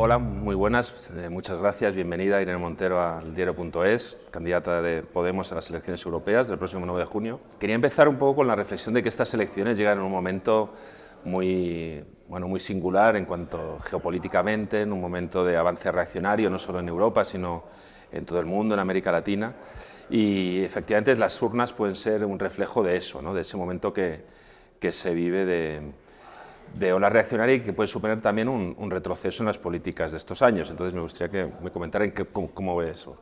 Hola, muy buenas, muchas gracias, bienvenida Irene Montero al diario.es, candidata de Podemos a las elecciones europeas del próximo 9 de junio. Quería empezar un poco con la reflexión de que estas elecciones llegan en un momento muy singular en cuanto geopolíticamente, en un momento de avance reaccionario, no solo en Europa, sino en todo el mundo, en América Latina, y efectivamente las urnas pueden ser un reflejo de eso, ¿no? De ese momento que se vive de ola reaccionaria y que puede suponer también un retroceso en las políticas de estos años. Entonces me gustaría que me comentara cómo ve eso.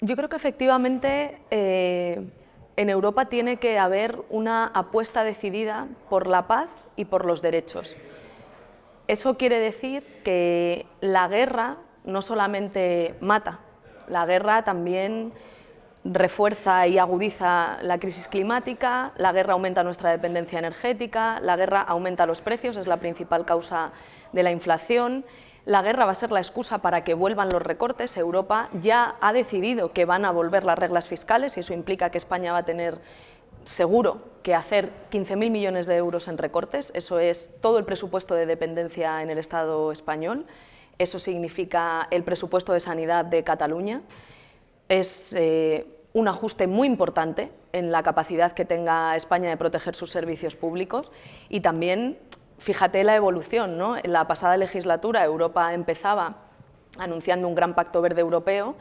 Yo creo que efectivamente en Europa tiene que haber una apuesta decidida por la paz y por los derechos. Eso quiere decir que la guerra no solamente mata, la guerra también refuerza y agudiza la crisis climática, la guerra aumenta nuestra dependencia energética, la guerra aumenta los precios, es la principal causa de la inflación. La guerra va a ser la excusa para que vuelvan los recortes. Europa ya ha decidido que van a volver las reglas fiscales y eso implica que España va a tener seguro que hacer 15.000 millones de euros en recortes. Eso es todo el presupuesto de dependencia en el Estado español. Eso significa el presupuesto de sanidad de Cataluña. Es un ajuste muy importante en la capacidad que tenga España de proteger sus servicios públicos y también, fíjate la evolución, ¿no? En la pasada legislatura Europa empezaba anunciando un gran pacto verde europeo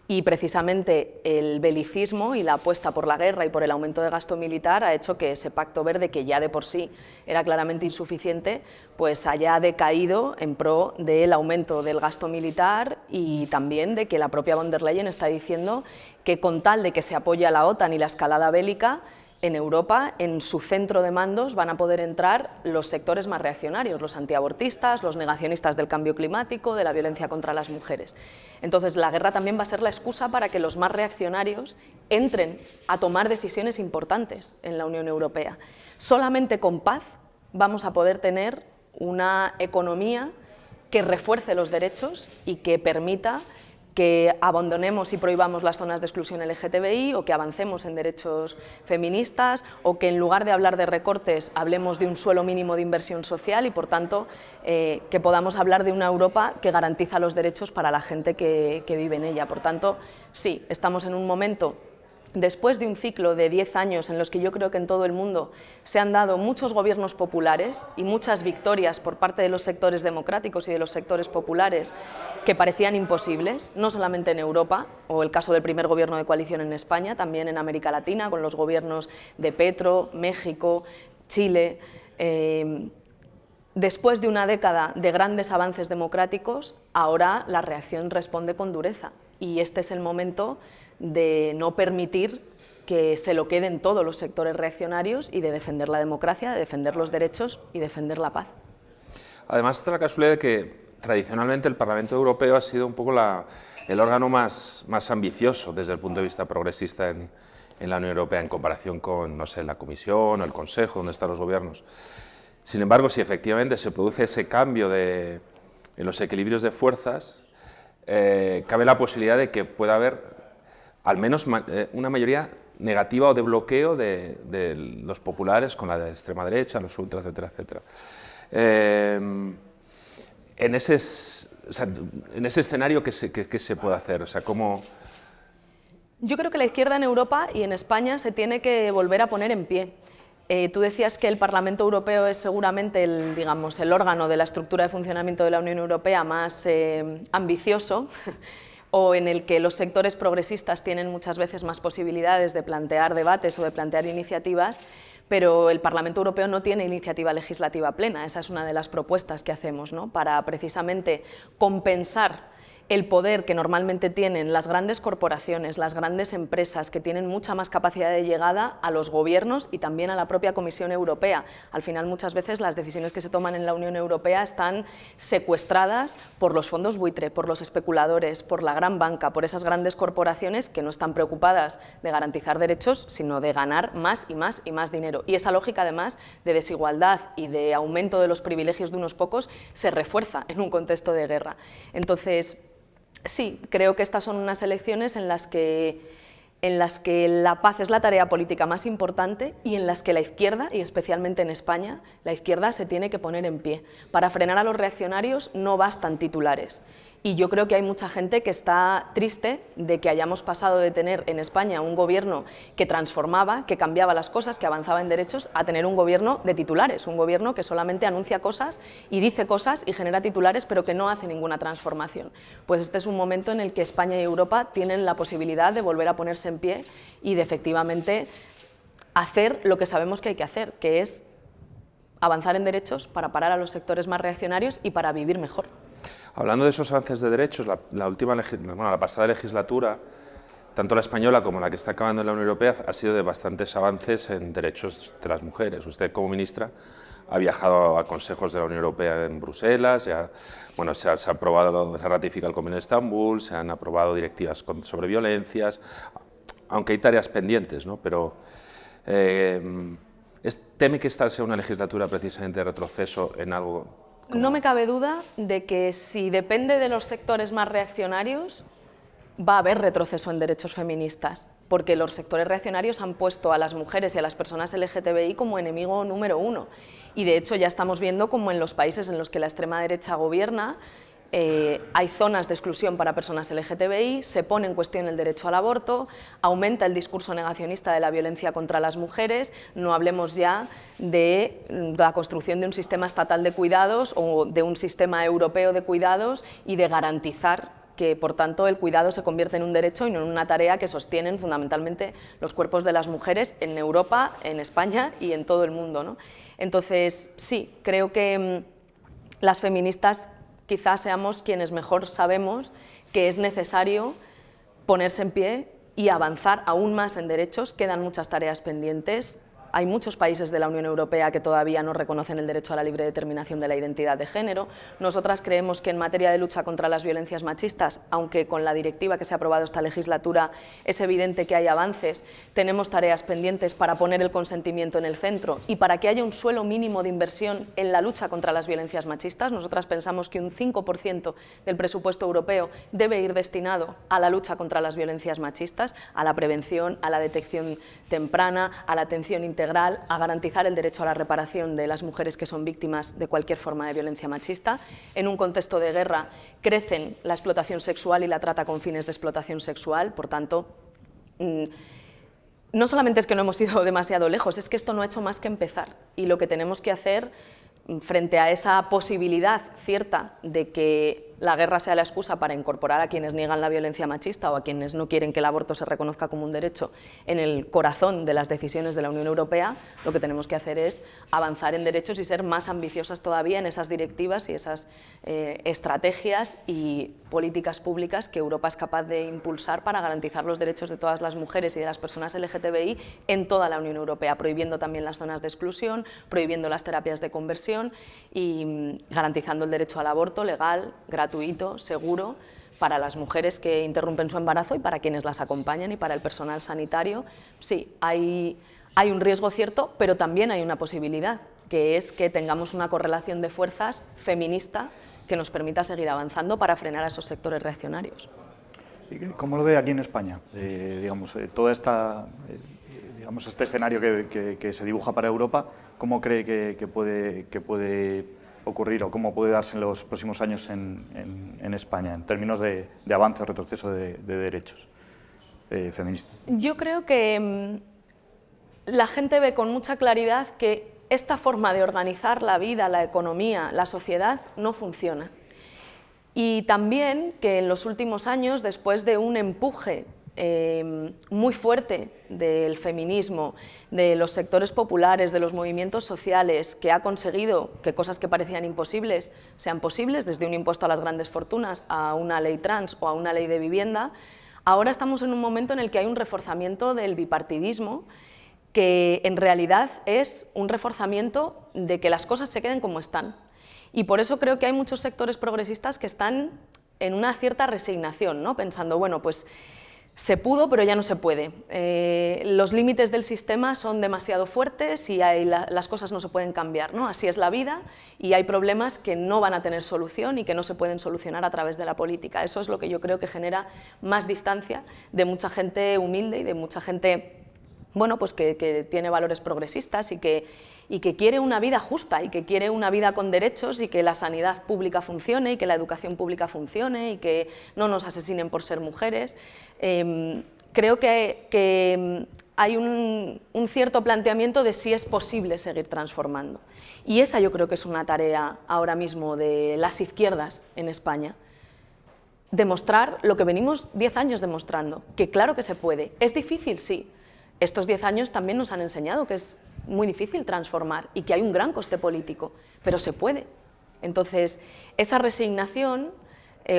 y precisamente el belicismo y la apuesta por la guerra y por el aumento de gasto militar ha hecho que ese pacto verde, que ya de por sí era claramente insuficiente, pues haya decaído en pro del aumento del gasto militar y también de que la propia von der Leyen está diciendo que con tal de que se apoye a la OTAN y la escalada bélica, en Europa, en su centro de mandos, van a poder entrar los sectores más reaccionarios, los antiabortistas, los negacionistas del cambio climático, de la violencia contra las mujeres. Entonces, la guerra también va a ser la excusa para que los más reaccionarios entren a tomar decisiones importantes en la Unión Europea. Solamente con paz vamos a poder tener una economía que refuerce los derechos y que permita que abandonemos y prohibamos las zonas de exclusión LGTBI o que avancemos en derechos feministas o que en lugar de hablar de recortes hablemos de un suelo mínimo de inversión social y por tanto que podamos hablar de una Europa que garantiza los derechos para la gente que vive en ella. Por tanto, sí, estamos en un momento después de un ciclo de 10 años en los que yo creo que en todo el mundo se han dado muchos gobiernos populares y muchas victorias por parte de los sectores democráticos y de los sectores populares que parecían imposibles, no solamente en Europa, o el caso del primer gobierno de coalición en España, también en América Latina, con los gobiernos de Petro, México, Chile. Después de una década de grandes avances democráticos, ahora la reacción responde con dureza y este es el momento de no permitir que se lo queden todos los sectores reaccionarios y de defender la democracia, de defender los derechos y defender la paz. Además, está la casualidad de que tradicionalmente el Parlamento Europeo ha sido un poco el órgano más ambicioso desde el punto de vista progresista en la Unión Europea en comparación con, no sé, la Comisión o el Consejo, donde están los gobiernos. Sin embargo, si efectivamente se produce ese cambio en los equilibrios de fuerzas, cabe la posibilidad de que pueda haber al menos una mayoría negativa o de bloqueo de los populares con la de extrema derecha, los ultras, etcétera, etcétera. En ese escenario, ¿qué se puede hacer? O sea, ¿cómo? Yo creo que la izquierda en Europa y en España se tiene que volver a poner en pie. Tú decías que el Parlamento Europeo es seguramente el órgano de la estructura de funcionamiento de la Unión Europea más ambicioso o en el que los sectores progresistas tienen muchas veces más posibilidades de plantear debates o de plantear iniciativas, pero el Parlamento Europeo no tiene iniciativa legislativa plena. Esa es una de las propuestas que hacemos, ¿no? Para precisamente compensar el poder que normalmente tienen las grandes corporaciones, las grandes empresas que tienen mucha más capacidad de llegada a los gobiernos y también a la propia Comisión Europea. Al final, muchas veces las decisiones que se toman en la Unión Europea están secuestradas por los fondos buitre, por los especuladores, por la gran banca, por esas grandes corporaciones que no están preocupadas de garantizar derechos, sino de ganar más y más y más dinero. Y esa lógica, además, de desigualdad y de aumento de los privilegios de unos pocos se refuerza en un contexto de guerra. Entonces, sí, creo que estas son unas elecciones en las que en las que la paz es la tarea política más importante y en las que la izquierda, y especialmente en España, la izquierda se tiene que poner en pie. Para frenar a los reaccionarios no bastan titulares. Y yo creo que hay mucha gente que está triste de que hayamos pasado de tener en España un gobierno que transformaba, que cambiaba las cosas, que avanzaba en derechos, a tener un gobierno de titulares, un gobierno que solamente anuncia cosas y dice cosas y genera titulares, pero que no hace ninguna transformación. Pues este es un momento en el que España y Europa tienen la posibilidad de volver a ponerse en pie y de efectivamente hacer lo que sabemos que hay que hacer, que es avanzar en derechos para parar a los sectores más reaccionarios y para vivir mejor. Hablando de esos avances de derechos, la pasada legislatura, tanto la española como la que está acabando en la Unión Europea, ha sido de bastantes avances en derechos de las mujeres. Usted, como ministra, ha viajado a consejos de la Unión Europea en Bruselas, se ha aprobado, se ratifica el Convenio de Estambul, se han aprobado directivas sobre violencias, aunque hay tareas pendientes, ¿no? Pero ¿teme que esta sea una legislatura precisamente de retroceso en algo? No me cabe duda de que si depende de los sectores más reaccionarios, va a haber retroceso en derechos feministas, porque los sectores reaccionarios han puesto a las mujeres y a las personas LGTBI como enemigo número uno. Y de hecho ya estamos viendo como en los países en los que la extrema derecha gobierna, hay zonas de exclusión para personas LGTBI, se pone en cuestión el derecho al aborto, aumenta el discurso negacionista de la violencia contra las mujeres, no hablemos ya de la construcción de un sistema estatal de cuidados o de un sistema europeo de cuidados y de garantizar que, por tanto, el cuidado se convierte en un derecho y no en una tarea que sostienen fundamentalmente los cuerpos de las mujeres en Europa, en España y en todo el mundo, ¿no? Entonces, sí, creo que las feministas quizás seamos quienes mejor sabemos que es necesario ponerse en pie y avanzar aún más en derechos. Quedan muchas tareas pendientes. Hay muchos países de la Unión Europea que todavía no reconocen el derecho a la libre determinación de la identidad de género. Nosotras creemos que en materia de lucha contra las violencias machistas, aunque con la directiva que se ha aprobado esta legislatura es evidente que hay avances, tenemos tareas pendientes para poner el consentimiento en el centro y para que haya un suelo mínimo de inversión en la lucha contra las violencias machistas. Nosotras pensamos que un 5% del presupuesto europeo debe ir destinado a la lucha contra las violencias machistas, a la prevención, a la detección temprana, a la atención integral, a garantizar el derecho a la reparación de las mujeres que son víctimas de cualquier forma de violencia machista. En un contexto de guerra crecen la explotación sexual y la trata con fines de explotación sexual, por tanto, no solamente es que no hemos ido demasiado lejos, es que esto no ha hecho más que empezar y lo que tenemos que hacer frente a esa posibilidad cierta de que la guerra sea la excusa para incorporar a quienes niegan la violencia machista o a quienes no quieren que el aborto se reconozca como un derecho en el corazón de las decisiones de la Unión Europea, lo que tenemos que hacer es avanzar en derechos y ser más ambiciosas todavía en esas directivas y esas estrategias y políticas públicas que Europa es capaz de impulsar para garantizar los derechos de todas las mujeres y de las personas LGTBI en toda la Unión Europea, prohibiendo también las zonas de exclusión, prohibiendo las terapias de conversión y garantizando el derecho al aborto legal, gratuito, seguro, para las mujeres que interrumpen su embarazo y para quienes las acompañan y para el personal sanitario. Sí, hay un riesgo cierto, pero también hay una posibilidad, que es que tengamos una correlación de fuerzas feminista que nos permita seguir avanzando para frenar a esos sectores reaccionarios. ¿Cómo lo ve aquí en España? Toda esta, este escenario que se dibuja para Europa, ¿cómo cree que puede ocurrir o cómo puede darse en los próximos años en España, en términos de avance o retroceso de derechos feministas? Yo creo que la gente ve con mucha claridad que esta forma de organizar la vida, la economía, la sociedad no funciona. Y también que en los últimos años, después de un empuje muy fuerte del feminismo, de los sectores populares, de los movimientos sociales, que ha conseguido que cosas que parecían imposibles sean posibles, desde un impuesto a las grandes fortunas a una ley trans o a una ley de vivienda, ahora estamos en un momento en el que hay un reforzamiento del bipartidismo que en realidad es un reforzamiento de que las cosas se queden como están. Y por eso creo que hay muchos sectores progresistas que están en una cierta resignación, ¿no? Pensando, bueno, pues Se pudo, pero ya no se puede. Los límites del sistema son demasiado fuertes y las cosas no se pueden cambiar, ¿no? Así es la vida y hay problemas que no van a tener solución y que no se pueden solucionar a través de la política. Eso es lo que yo creo que genera más distancia de mucha gente humilde y de mucha gente, bueno, pues que tiene valores progresistas y que quiere una vida justa y que quiere una vida con derechos y que la sanidad pública funcione y que la educación pública funcione y que no nos asesinen por ser mujeres. Creo que hay un cierto planteamiento de si es posible seguir transformando. Y esa yo creo que es una tarea ahora mismo de las izquierdas en España. Demostrar lo que venimos 10 años demostrando, que claro que se puede. ¿Es difícil? Sí. Estos 10 años también nos han enseñado que es muy difícil transformar y que hay un gran coste político, pero se puede. Entonces, esa resignación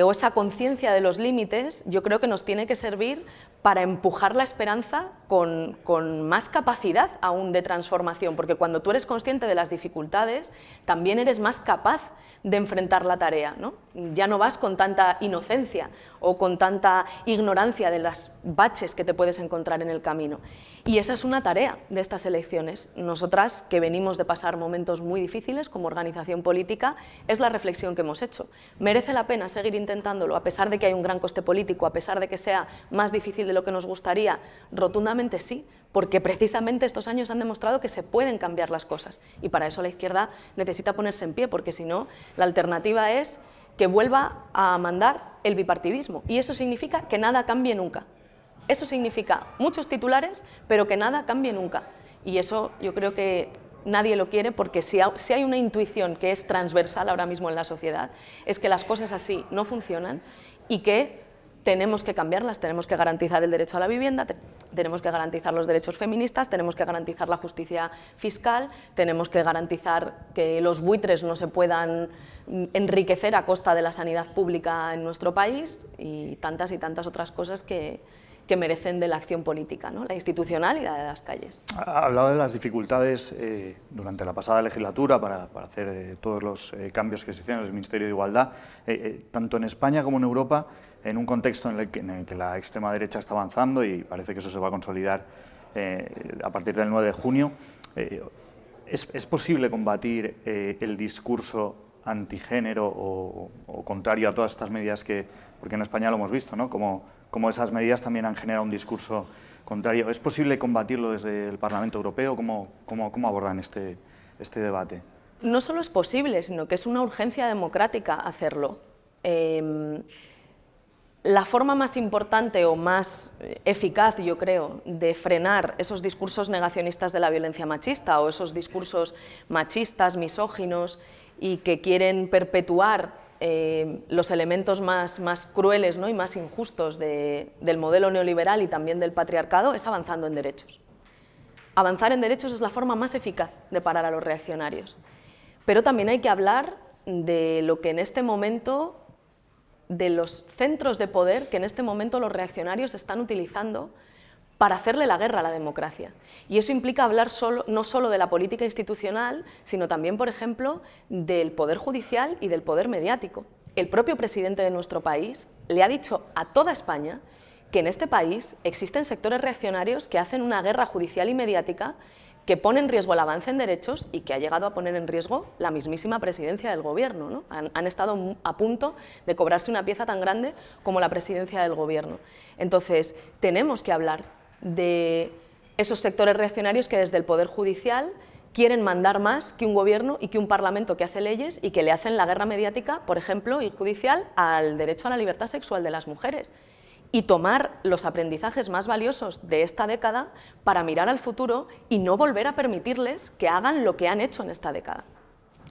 o esa conciencia de los límites yo creo que nos tiene que servir para empujar la esperanza con más capacidad aún de transformación, porque cuando tú eres consciente de las dificultades, también eres más capaz de enfrentar la tarea, ¿no? Ya no vas con tanta inocencia o con tanta ignorancia de las baches que te puedes encontrar en el camino. Y esa es una tarea de estas elecciones. Nosotras, que venimos de pasar momentos muy difíciles como organización política, es la reflexión que hemos hecho. ¿Merece la pena seguir intentándolo, a pesar de que hay un gran coste político, a pesar de que sea más difícil de lo que nos gustaría? Rotundamente sí, porque precisamente estos años han demostrado que se pueden cambiar las cosas y para eso la izquierda necesita ponerse en pie, porque si no, la alternativa es que vuelva a mandar el bipartidismo y eso significa que nada cambie nunca. Eso significa muchos titulares, pero que nada cambie nunca. Y eso yo creo que nadie lo quiere, porque si hay una intuición que es transversal ahora mismo en la sociedad, es que las cosas así no funcionan y que tenemos que cambiarlas, tenemos que garantizar el derecho a la vivienda, tenemos que garantizar los derechos feministas, tenemos que garantizar la justicia fiscal, tenemos que garantizar que los buitres no se puedan enriquecer a costa de la sanidad pública en nuestro país y tantas otras cosas que merecen de la acción política, ¿no? La institucional y la de las calles. Ha hablado de las dificultades durante la pasada legislatura para hacer todos los cambios que se hicieron en el Ministerio de Igualdad, tanto en España como en Europa, en un contexto en el que la extrema derecha está avanzando y parece que eso se va a consolidar a partir del 9 de junio. ¿Es posible combatir el discurso antigénero o contrario a todas estas medidas porque en España lo hemos visto, ¿no? Como esas medidas también han generado un discurso contrario? ¿Es posible combatirlo desde el Parlamento Europeo? ¿Cómo abordan este debate? No solo es posible, sino que es una urgencia democrática hacerlo. La forma más importante o más eficaz, yo creo, de frenar esos discursos negacionistas de la violencia machista o esos discursos machistas, misóginos y que quieren perpetuar los elementos más crueles, ¿no? y más injustos del modelo neoliberal y también del patriarcado, es avanzando en derechos. Avanzar en derechos es la forma más eficaz de parar a los reaccionarios. Pero también hay que hablar de lo que en este momento, de los centros de poder que en este momento los reaccionarios están utilizando para hacerle la guerra a la democracia. Y eso implica hablar no solo de la política institucional, sino también, por ejemplo, del poder judicial y del poder mediático. El propio presidente de nuestro país le ha dicho a toda España que en este país existen sectores reaccionarios que hacen una guerra judicial y mediática que pone en riesgo el avance en derechos y que ha llegado a poner en riesgo la mismísima presidencia del gobierno, ¿no? Han estado a punto de cobrarse una pieza tan grande como la presidencia del gobierno. Entonces, tenemos que hablar de esos sectores reaccionarios que desde el Poder Judicial quieren mandar más que un gobierno y que un parlamento que hace leyes y que le hacen la guerra mediática, por ejemplo, y judicial, al derecho a la libertad sexual de las mujeres. Y tomar los aprendizajes más valiosos de esta década para mirar al futuro y no volver a permitirles que hagan lo que han hecho en esta década,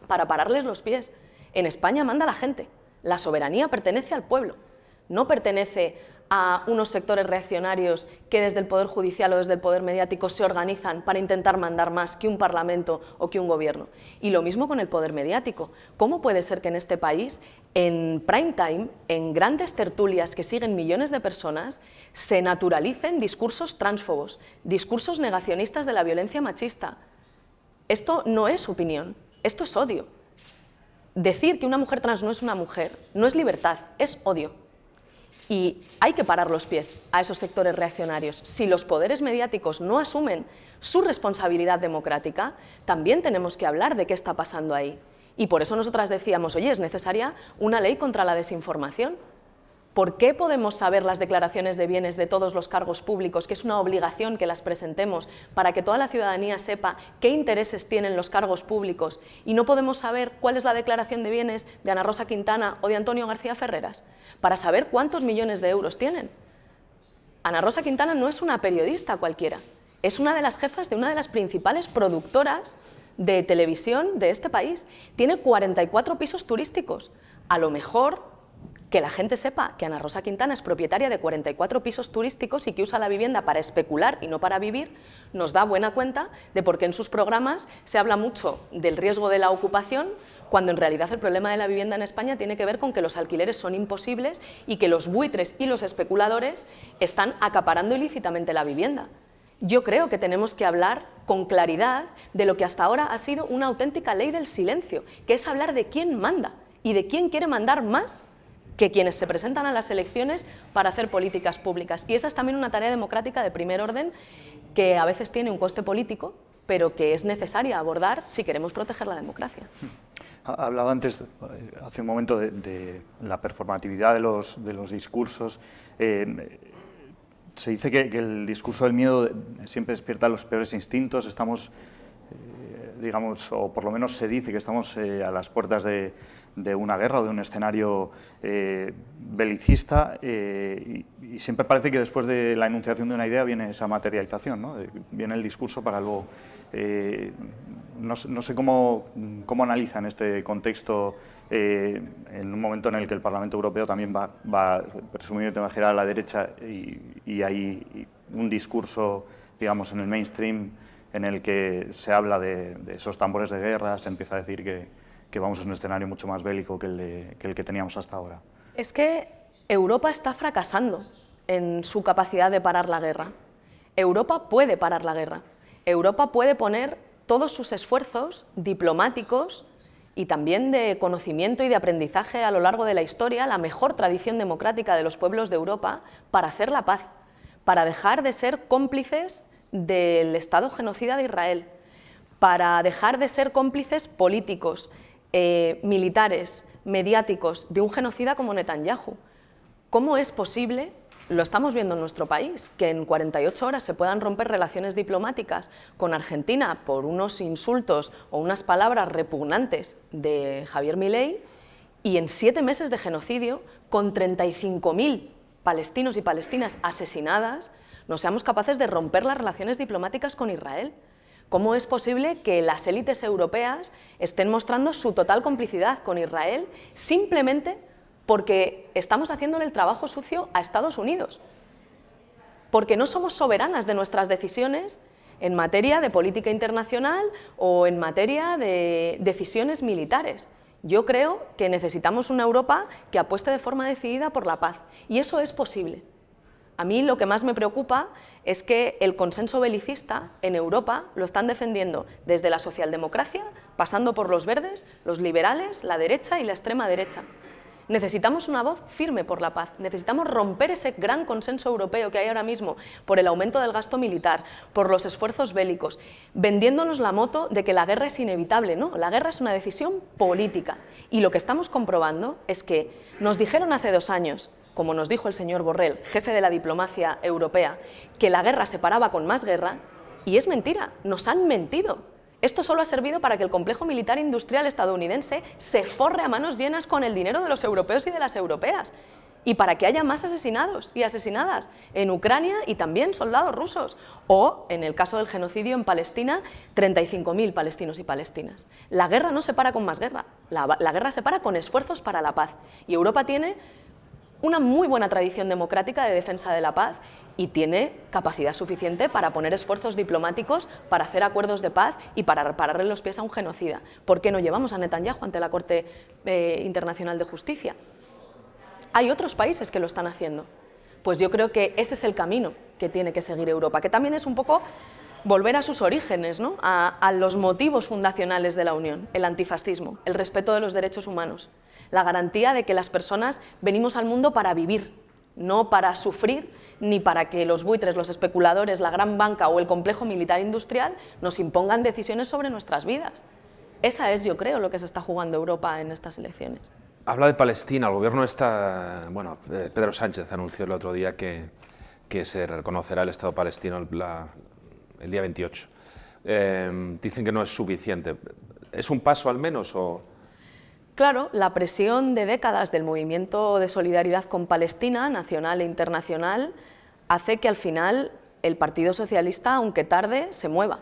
para pararles los pies. En España manda la gente, la soberanía pertenece al pueblo, no pertenece a unos sectores reaccionarios que desde el Poder Judicial o desde el Poder Mediático se organizan para intentar mandar más que un Parlamento o que un Gobierno. Y lo mismo con el Poder Mediático. ¿Cómo puede ser que en este país, en prime time, en grandes tertulias que siguen millones de personas, se naturalicen discursos tránsfobos, discursos negacionistas de la violencia machista? Esto no es opinión, esto es odio. Decir que una mujer trans no es una mujer no es libertad, es odio. Y hay que parar los pies a esos sectores reaccionarios. Si los poderes mediáticos no asumen su responsabilidad democrática, también tenemos que hablar de qué está pasando ahí. Y por eso nosotras decíamos, oye, es necesaria una ley contra la desinformación. ¿Por qué podemos saber las declaraciones de bienes de todos los cargos públicos, que es una obligación que las presentemos para que toda la ciudadanía sepa qué intereses tienen los cargos públicos, y no podemos saber cuál es la declaración de bienes de Ana Rosa Quintana o de Antonio García Ferreras, para saber cuántos millones de euros tienen? Ana Rosa Quintana no es una periodista cualquiera, es una de las jefas de una de las principales productoras de televisión de este país. Tiene 44 pisos turísticos. A lo mejor que la gente sepa que Ana Rosa Quintana es propietaria de 44 pisos turísticos y que usa la vivienda para especular y no para vivir, nos da buena cuenta de por qué en sus programas se habla mucho del riesgo de la ocupación, cuando en realidad el problema de la vivienda en España tiene que ver con que los alquileres son imposibles y que los buitres y los especuladores están acaparando ilícitamente la vivienda. Yo creo que tenemos que hablar con claridad de lo que hasta ahora ha sido una auténtica ley del silencio, que es hablar de quién manda y de quién quiere mandar más que quienes se presentan a las elecciones para hacer políticas públicas. Y esa es también una tarea democrática de primer orden que a veces tiene un coste político, pero que es necesaria abordar si queremos proteger la democracia. Hablaba antes, hace un momento, de la performatividad de los discursos. Se dice que el discurso del miedo siempre despierta los peores instintos. Estamos, digamos, o por lo menos se dice que estamos a las puertas de una guerra o de un escenario belicista, y siempre parece que después de la enunciación de una idea viene esa materialización, ¿no? Viene el discurso para luego. No sé cómo analizan este contexto en un momento en el que el Parlamento Europeo también va presumiblemente a girar a la derecha y hay un discurso, digamos, en el mainstream en el que se habla de esos tambores de guerra, se empieza a decir que vamos a un escenario mucho más bélico que el que teníamos hasta ahora. Es que Europa está fracasando en su capacidad de parar la guerra. Europa puede parar la guerra. Europa puede poner todos sus esfuerzos diplomáticos y también de conocimiento y de aprendizaje a lo largo de la historia, la mejor tradición democrática de los pueblos de Europa, para hacer la paz, para dejar de ser cómplices del Estado genocida de Israel, para dejar de ser cómplices políticos, militares, mediáticos, de un genocida como Netanyahu. ¿Cómo es posible, lo estamos viendo en nuestro país, que en 48 horas se puedan romper relaciones diplomáticas con Argentina por unos insultos o unas palabras repugnantes de Javier Milei, y en 7 meses de genocidio, con 35.000 palestinos y palestinas asesinadas, no seamos capaces de romper las relaciones diplomáticas con Israel? ¿Cómo es posible que las élites europeas estén mostrando su total complicidad con Israel simplemente porque estamos haciéndole el trabajo sucio a Estados Unidos? Porque no somos soberanas de nuestras decisiones en materia de política internacional o en materia de decisiones militares. Yo creo que necesitamos una Europa que apueste de forma decidida por la paz, y eso es posible. A mí lo que más me preocupa es que el consenso belicista en Europa lo están defendiendo desde la socialdemocracia, pasando por los verdes, los liberales, la derecha y la extrema derecha. Necesitamos una voz firme por la paz, necesitamos romper ese gran consenso europeo que hay ahora mismo por el aumento del gasto militar, por los esfuerzos bélicos, vendiéndonos la moto de que la guerra es inevitable. No, la guerra es una decisión política, y lo que estamos comprobando es que nos dijeron hace 2 años, como nos dijo el señor Borrell, jefe de la diplomacia europea, que la guerra se paraba con más guerra, y es mentira, nos han mentido. Esto solo ha servido para que el complejo militar industrial estadounidense se forre a manos llenas con el dinero de los europeos y de las europeas, y para que haya más asesinados y asesinadas en Ucrania y también soldados rusos, o, en el caso del genocidio en Palestina, 35.000 palestinos y palestinas. La guerra no se para con más guerra, la guerra se para con esfuerzos para la paz, y Europa tiene una muy buena tradición democrática de defensa de la paz y tiene capacidad suficiente para poner esfuerzos diplomáticos, para hacer acuerdos de paz y para pararle los pies a un genocida. ¿Por qué no llevamos a Netanyahu ante la Corte Internacional de Justicia? Hay otros países que lo están haciendo. Pues yo creo que ese es el camino que tiene que seguir Europa, que también es un poco volver a sus orígenes, ¿no? a los motivos fundacionales de la Unión: el antifascismo, el respeto de los derechos humanos, la garantía de que las personas venimos al mundo para vivir, no para sufrir, ni para que los buitres, los especuladores, la gran banca o el complejo militar industrial nos impongan decisiones sobre nuestras vidas. Esa es, yo creo, lo que se está jugando Europa en estas elecciones. Habla de Palestina, el gobierno está, bueno, Pedro Sánchez anunció el otro día que se reconocerá el Estado palestino el día 28. Dicen que no es suficiente. ¿Es un paso al menos o...? Claro, la presión de décadas del movimiento de solidaridad con Palestina, nacional e internacional, hace que al final el Partido Socialista, aunque tarde, se mueva.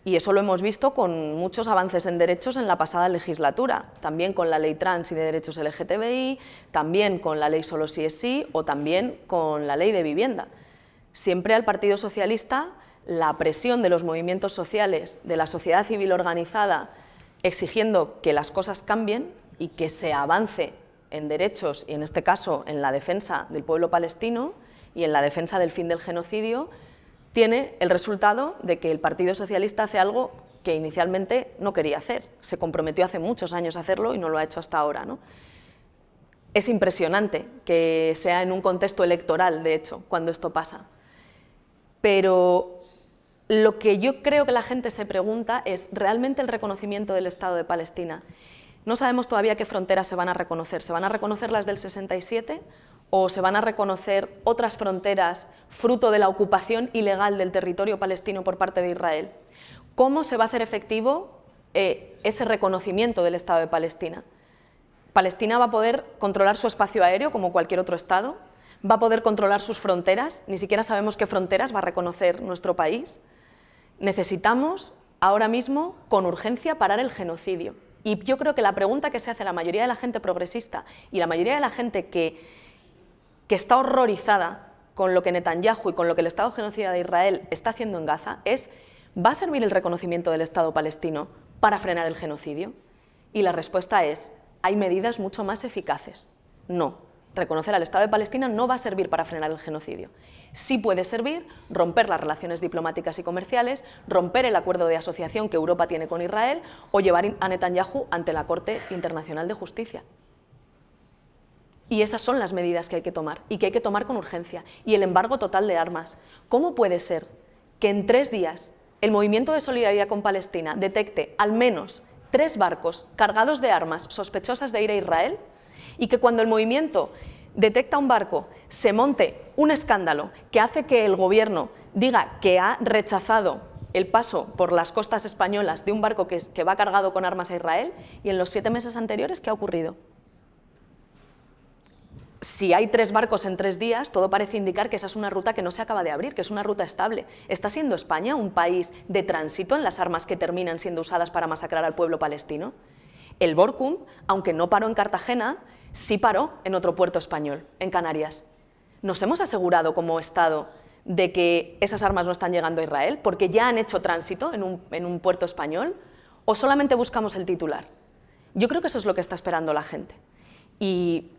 Y eso lo hemos visto con muchos avances en derechos en la pasada legislatura, también con la ley trans y de derechos LGTBI, también con la ley solo sí es sí o también con la ley de vivienda. Siempre al Partido Socialista la presión de los movimientos sociales, de la sociedad civil organizada, exigiendo que las cosas cambien y que se avance en derechos y en este caso en la defensa del pueblo palestino y en la defensa del fin del genocidio, tiene el resultado de que el Partido Socialista hace algo que inicialmente no quería hacer. Se comprometió hace muchos años a hacerlo y no lo ha hecho hasta ahora, ¿no? Es impresionante que sea en un contexto electoral, de hecho, cuando esto pasa. Pero lo que yo creo que la gente se pregunta es realmente el reconocimiento del Estado de Palestina. No sabemos todavía qué fronteras se van a reconocer. ¿Se van a reconocer las del 67 o se van a reconocer otras fronteras fruto de la ocupación ilegal del territorio palestino por parte de Israel? ¿Cómo se va a hacer efectivo ese reconocimiento del Estado de Palestina? Palestina va a poder controlar su espacio aéreo como cualquier otro Estado, va a poder controlar sus fronteras, ni siquiera sabemos qué fronteras va a reconocer nuestro país. Necesitamos ahora mismo, con urgencia, parar el genocidio. Y yo creo que la pregunta que se hace la mayoría de la gente progresista y la mayoría de la gente que está horrorizada con lo que Netanyahu y con lo que el Estado genocida de Israel está haciendo en Gaza es: ¿va a servir el reconocimiento del Estado palestino para frenar el genocidio? Y la respuesta es: hay medidas mucho más eficaces. No. Reconocer al Estado de Palestina no va a servir para frenar el genocidio. Sí puede servir romper las relaciones diplomáticas y comerciales, romper el acuerdo de asociación que Europa tiene con Israel o llevar a Netanyahu ante la Corte Internacional de Justicia. Y esas son las medidas que hay que tomar y que hay que tomar con urgencia. Y el embargo total de armas. ¿Cómo puede ser que en 3 días el Movimiento de Solidaridad con Palestina detecte al menos 3 barcos cargados de armas sospechosas de ir a Israel y que cuando el movimiento detecta un barco se monte un escándalo que hace que el gobierno diga que ha rechazado el paso por las costas españolas de un barco que va cargado con armas a Israel? Y en los 7 meses anteriores, ¿qué ha ocurrido? Si hay 3 barcos en 3 días, todo parece indicar que esa es una ruta que no se acaba de abrir, que es una ruta estable. ¿Está siendo España un país de tránsito en las armas que terminan siendo usadas para masacrar al pueblo palestino? El Borkum, aunque no paró en Cartagena, sí paró en otro puerto español, en Canarias. ¿Nos hemos asegurado como Estado de que esas armas no están llegando a Israel porque ya han hecho tránsito en un puerto español? ¿O solamente buscamos el titular? Yo creo que eso es lo que está esperando la gente. Y,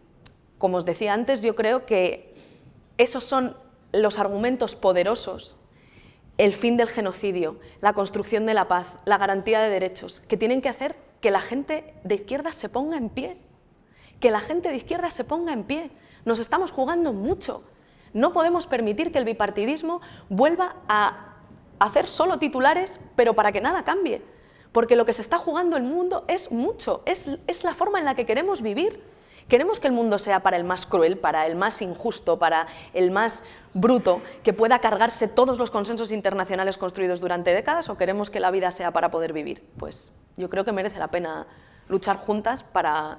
como os decía antes, yo creo que esos son los argumentos poderosos: el fin del genocidio, la construcción de la paz, la garantía de derechos, que tienen que hacer que la gente de izquierda se ponga en pie. Que la gente de izquierda se ponga en pie. Nos estamos jugando mucho. No podemos permitir que el bipartidismo vuelva a hacer solo titulares, pero para que nada cambie. Porque lo que se está jugando el mundo es mucho, es la forma en la que queremos vivir. ¿Queremos que el mundo sea para el más cruel, para el más injusto, para el más bruto, que pueda cargarse todos los consensos internacionales construidos durante décadas, o queremos que la vida sea para poder vivir? Pues yo creo que merece la pena luchar juntas para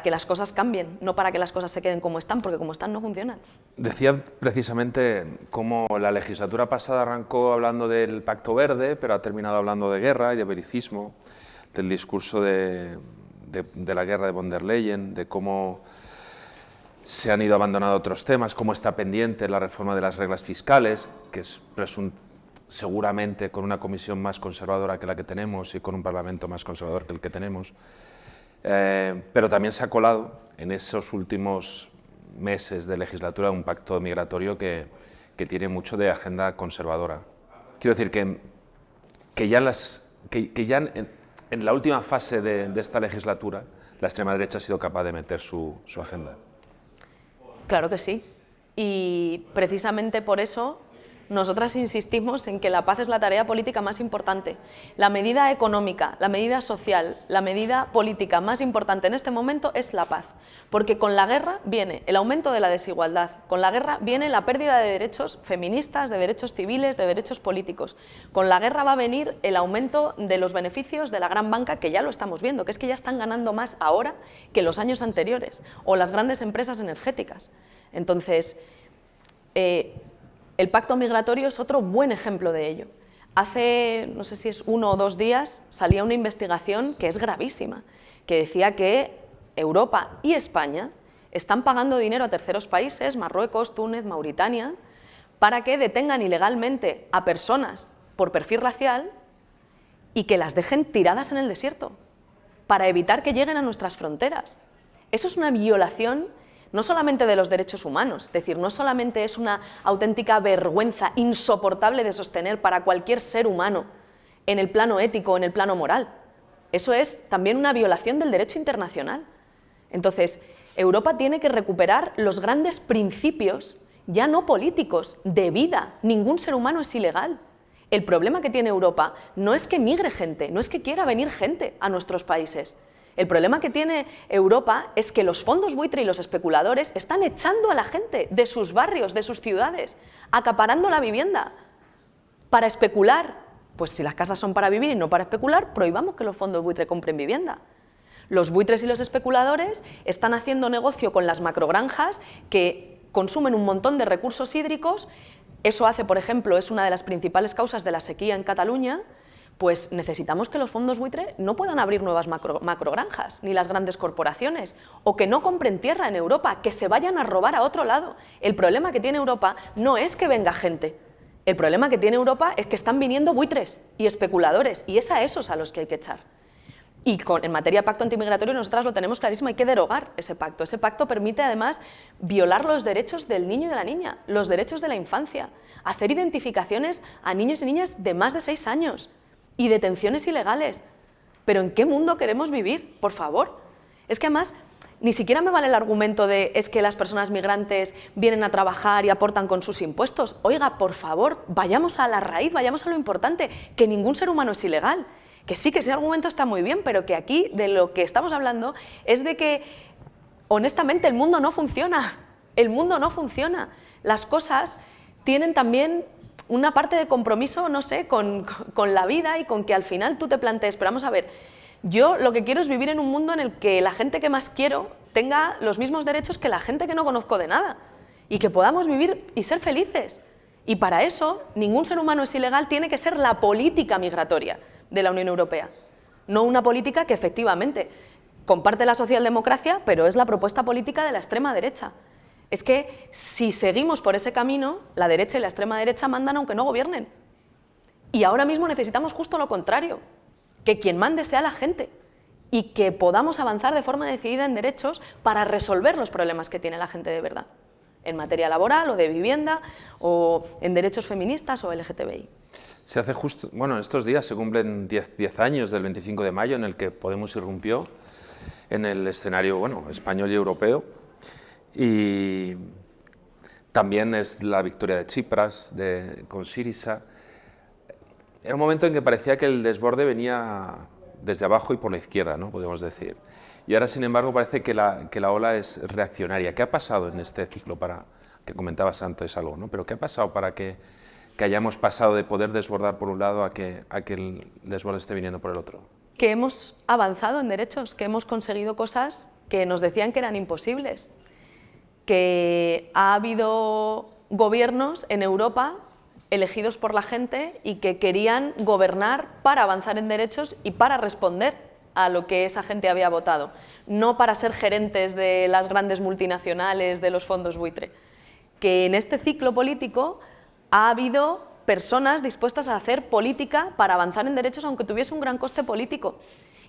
que las cosas cambien, no para que las cosas se queden como están, porque como están no funcionan. Decía precisamente cómo la legislatura pasada arrancó hablando del Pacto Verde, pero ha terminado hablando de guerra y de belicismo, del discurso de la guerra de von der Leyen, de cómo se han ido abandonando otros temas, cómo está pendiente la reforma de las reglas fiscales, que es seguramente con una comisión más conservadora que la que tenemos y con un Parlamento más conservador que el que tenemos. Pero también se ha colado en esos últimos meses de legislatura un pacto migratorio que tiene mucho de agenda conservadora. Quiero decir que ya en la última fase de esta legislatura la extrema derecha ha sido capaz de meter su agenda. Claro que sí. Y precisamente por eso nosotras insistimos en que la paz es la tarea política más importante. La medida económica, la medida social, la medida política más importante en este momento es la paz. Porque con la guerra viene el aumento de la desigualdad, con la guerra viene la pérdida de derechos feministas, de derechos civiles, de derechos políticos. Con la guerra va a venir el aumento de los beneficios de la gran banca, que ya lo estamos viendo, que es que ya están ganando más ahora que los años anteriores, o las grandes empresas energéticas. Entonces, el pacto migratorio es otro buen ejemplo de ello. Hace, no sé si es 1 o 2 días, salía una investigación que es gravísima, que decía que Europa y España están pagando dinero a terceros países, Marruecos, Túnez, Mauritania, para que detengan ilegalmente a personas por perfil racial y que las dejen tiradas en el desierto, para evitar que lleguen a nuestras fronteras. Eso es una violación no solamente de los derechos humanos, es decir, no solamente es una auténtica vergüenza insoportable de sostener para cualquier ser humano en el plano ético o en el plano moral, eso es también una violación del derecho internacional. Entonces, Europa tiene que recuperar los grandes principios, ya no políticos, de vida. Ningún ser humano es ilegal. El problema que tiene Europa no es que migre gente, no es que quiera venir gente a nuestros países. El problema que tiene Europa es que los fondos buitre y los especuladores están echando a la gente de sus barrios, de sus ciudades, acaparando la vivienda para especular. Pues si las casas son para vivir y no para especular, prohibamos que los fondos buitre compren vivienda. Los buitres y los especuladores están haciendo negocio con las macrogranjas que consumen un montón de recursos hídricos. Eso hace, por ejemplo, es una de las principales causas de la sequía en Cataluña. Pues necesitamos que los fondos buitre no puedan abrir nuevas macrogranjas, ni las grandes corporaciones, o que no compren tierra en Europa, que se vayan a robar a otro lado. El problema que tiene Europa no es que venga gente, el problema que tiene Europa es que están viniendo buitres y especuladores, y es a esos a los que hay que echar. Y en materia de pacto antimigratorio nosotras lo tenemos clarísimo, hay que derogar ese pacto. Ese pacto permite además violar los derechos del niño y de la niña, los derechos de la infancia, hacer identificaciones a niños y niñas de más de 6 años, y detenciones ilegales. ¿Pero en qué mundo queremos vivir? Por favor. Es que además ni siquiera me vale el argumento de es que las personas migrantes vienen a trabajar y aportan con sus impuestos. Oiga, por favor, vayamos a la raíz, vayamos a lo importante, que ningún ser humano es ilegal. Que sí, que ese argumento está muy bien, pero que aquí de lo que estamos hablando es de que, honestamente, el mundo no funciona. El mundo no funciona. Las cosas tienen también una parte de compromiso, no sé, con la vida y con que al final tú te plantees, pero vamos a ver, yo lo que quiero es vivir en un mundo en el que la gente que más quiero tenga los mismos derechos que la gente que no conozco de nada y que podamos vivir y ser felices. Y para eso, ningún ser humano es ilegal, tiene que ser la política migratoria de la Unión Europea, no una política que efectivamente comparte la socialdemocracia, pero es la propuesta política de la extrema derecha. Es que si seguimos por ese camino, la derecha y la extrema derecha mandan aunque no gobiernen. Y ahora mismo necesitamos justo lo contrario, que quien mande sea la gente y que podamos avanzar de forma decidida en derechos para resolver los problemas que tiene la gente de verdad, en materia laboral o de vivienda o en derechos feministas o LGTBI. Se hace justo, bueno, estos días se cumplen 10 años del 25 de mayo en el que Podemos irrumpió en el escenario, bueno, español y europeo. Y también es la victoria de Tsipras con Syriza. Era un momento en que parecía que el desborde venía desde abajo y por la izquierda, ¿no? Podemos decir. Y ahora, sin embargo, parece que la ola es reaccionaria. ¿Qué ha pasado en este ciclo que comentabas antes algo, ¿no? Pero ¿qué ha pasado para que hayamos pasado de poder desbordar por un lado a que el desborde esté viniendo por el otro? Que hemos avanzado en derechos, que hemos conseguido cosas que nos decían que eran imposibles. Que ha habido gobiernos en Europa elegidos por la gente y que querían gobernar para avanzar en derechos y para responder a lo que esa gente había votado, no para ser gerentes de las grandes multinacionales, de los fondos buitre. Que en este ciclo político ha habido personas dispuestas a hacer política para avanzar en derechos aunque tuviese un gran coste político.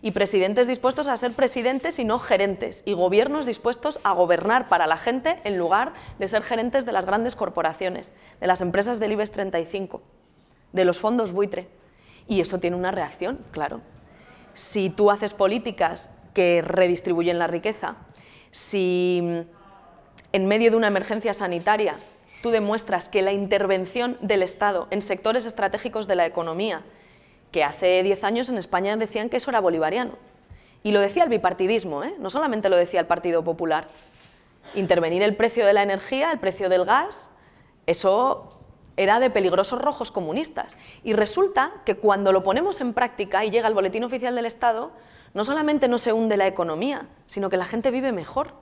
Y presidentes dispuestos a ser presidentes y no gerentes, y gobiernos dispuestos a gobernar para la gente en lugar de ser gerentes de las grandes corporaciones, de las empresas del IBEX 35, de los fondos buitre. Y eso tiene una reacción, claro. Si tú haces políticas que redistribuyen la riqueza, si en medio de una emergencia sanitaria, tú demuestras que la intervención del Estado en sectores estratégicos de la economía, que hace 10 años en España decían que eso era bolivariano, y lo decía el bipartidismo, no solamente lo decía el Partido Popular, intervenir el precio de la energía, el precio del gas, eso era de peligrosos rojos comunistas. Y resulta que cuando lo ponemos en práctica y llega al Boletín Oficial del Estado, no solamente no se hunde la economía, sino que la gente vive mejor.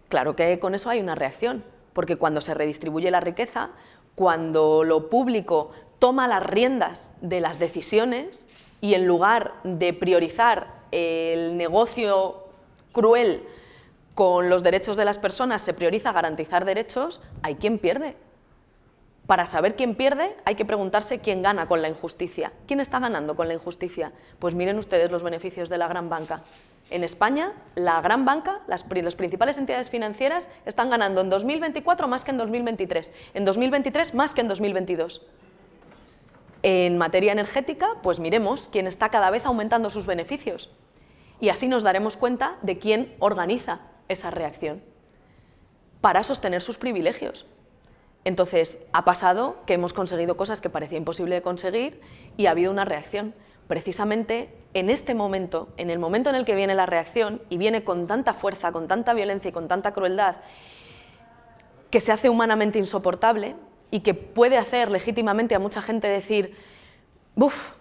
Claro que con eso hay una reacción, porque cuando se redistribuye la riqueza, cuando lo público toma las riendas de las decisiones y en lugar de priorizar el negocio cruel con los derechos de las personas se prioriza garantizar derechos, hay quien pierde. Para saber quién pierde hay que preguntarse quién gana con la injusticia. ¿Quién está ganando con la injusticia? Pues miren ustedes los beneficios de la gran banca. En España, la gran banca, las principales entidades financieras están ganando en 2024 más que en 2023, en 2023 más que en 2022. En materia energética, pues miremos quién está cada vez aumentando sus beneficios y así nos daremos cuenta de quién organiza esa reacción para sostener sus privilegios. Entonces, ha pasado que hemos conseguido cosas que parecía imposible de conseguir y ha habido una reacción. Precisamente en este momento, en el momento en el que viene la reacción y viene con tanta fuerza, con tanta violencia y con tanta crueldad, que se hace humanamente insoportable y que puede hacer legítimamente a mucha gente decir, ¡buf!,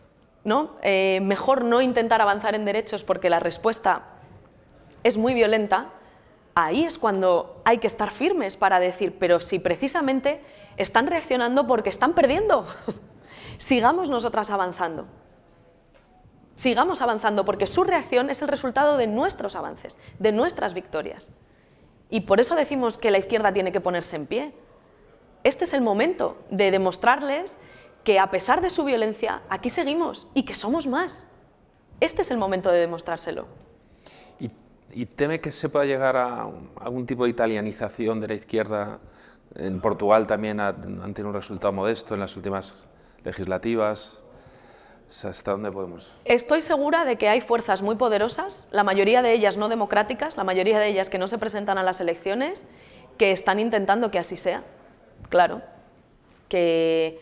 ¿no? Mejor no intentar avanzar en derechos porque la respuesta es muy violenta. Ahí es cuando hay que estar firmes para decir, pero si precisamente están reaccionando porque están perdiendo, sigamos nosotras avanzando. Sigamos avanzando porque su reacción es el resultado de nuestros avances, de nuestras victorias. Y por eso decimos que la izquierda tiene que ponerse en pie. Este es el momento de demostrarles que a pesar de su violencia, aquí seguimos y que somos más. Este es el momento de demostrárselo. ¿Y teme que se pueda llegar a algún tipo de italianización de la izquierda? En Portugal también han tenido un resultado modesto en las últimas legislativas. ¿Hasta dónde podemos? Estoy segura de que hay fuerzas muy poderosas, la mayoría de ellas no democráticas, la mayoría de ellas que no se presentan a las elecciones, que están intentando que así sea. Claro, que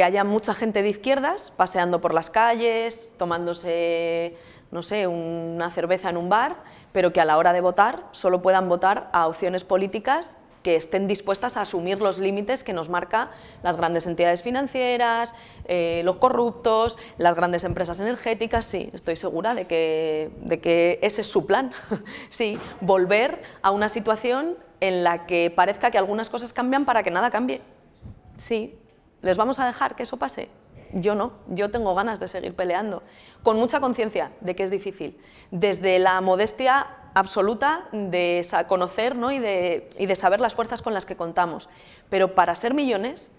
haya mucha gente de izquierdas paseando por las calles, tomándose, no sé, una cerveza en un bar, pero que a la hora de votar solo puedan votar a opciones políticas que estén dispuestas a asumir los límites que nos marcan las grandes entidades financieras, los corruptos, las grandes empresas energéticas. Sí, estoy segura de que ese es su plan. Sí, volver a una situación en la que parezca que algunas cosas cambian para que nada cambie. Sí, ¿les vamos a dejar que eso pase? Yo no, yo tengo ganas de seguir peleando, con mucha conciencia de que es difícil, desde la modestia absoluta de conocer, ¿no? y de saber las fuerzas con las que contamos. Pero para ser millones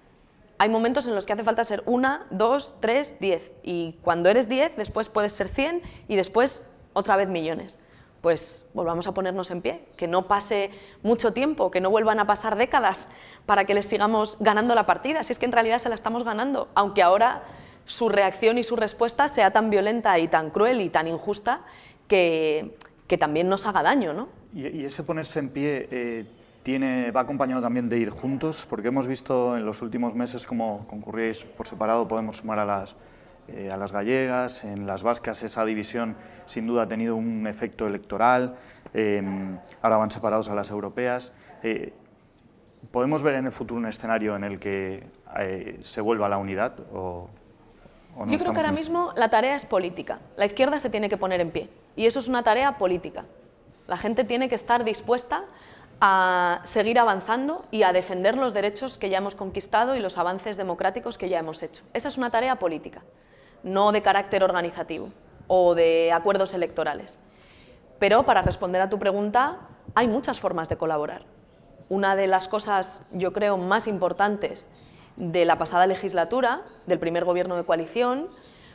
hay momentos en los que hace falta ser 1, 2, 3, 10. Y cuando eres 10, después puedes ser 100 y después otra vez millones. Pues volvamos a ponernos en pie, que no pase mucho tiempo, que no vuelvan a pasar décadas para que les sigamos ganando la partida, si es que en realidad se la estamos ganando, aunque ahora su reacción y su respuesta sea tan violenta y tan cruel y tan injusta que también nos haga daño, ¿no? Y ese ponerse en pie va acompañado también de ir juntos, porque hemos visto en los últimos meses cómo concurríais por separado, podemos sumar a las gallegas, en las vascas esa división sin duda ha tenido un efecto electoral, ahora van separados a las europeas. ¿Podemos ver en el futuro un escenario en el que se vuelva a la unidad? ¿O no? Yo creo que ahora mismo la tarea es política, la izquierda se tiene que poner en pie y eso es una tarea política. La gente tiene que estar dispuesta a seguir avanzando y a defender los derechos que ya hemos conquistado y los avances democráticos que ya hemos hecho. Esa es una tarea política, no de carácter organizativo o de acuerdos electorales. Pero para responder a tu pregunta, hay muchas formas de colaborar. Una de las cosas, yo creo, más importantes de la pasada legislatura, del primer gobierno de coalición,